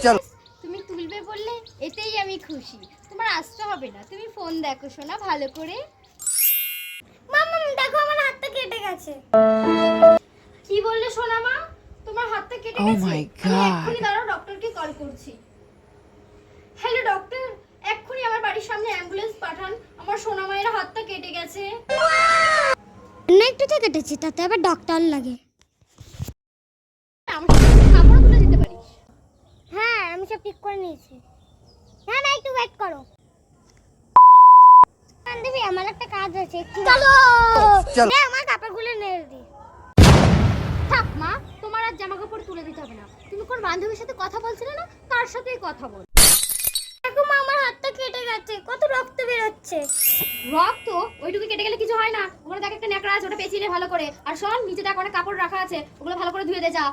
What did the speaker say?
চল। তুমি তুলবে বললে এতেই আমি খুশি। তোমার আসতে হবে না, তুমি ফোন দেখো সোনা ভালো করে। মাম্মা দেখো আমার হাতটা কেটে গেছে। কি বললে সোনা মা? তোমার হাতটা কেটে গেছে? my আমি God! এক্ষুনি দাঁড়াও, ডক্টরকে কল করছি। হ্যালো ডক্টর, এক্ষুনি আমার বাড়ির সামনে অ্যাম্বুলেন্স পাঠান, আমার সোনা মায়ের হাতটা কেটে গেছে। না একটু তো কেটেছি, তাতে আবার ডক্টর লাগে? আমার সাথে কাপড় তুলে দিতে পারিস। হ্যাঁ আমি সব ঠিক করে নিয়েছি। না না একটু ওয়েট করো বান্ধবী, আমার একটা কাজ আছে, একটু চলো। চল। আমার কাপড়গুলো নেড়ে দি। থাক মা, তোমার আর জামা কাপড় তুলে দিতে হবে না। তুমি কোন বান্ধবীর সাথে কথা বলছিলে না, তার সাথেই কথা বল। দেখো মা আমার হাতটা কেটে গেছে, কত রক্ত বের হচ্ছে। রক্ত ওইটুকু কেটে গেলে কিছু হয় না। ওখানে দেখ একটা ন্যাকড়া আছে, ওটা পেঁচিয়ে নে ভালো করে। আর শোন, নিচে দেখ অনেক কাপড় রাখা আছে, ওগুলো ভালো করে ধুয়ে দে যা।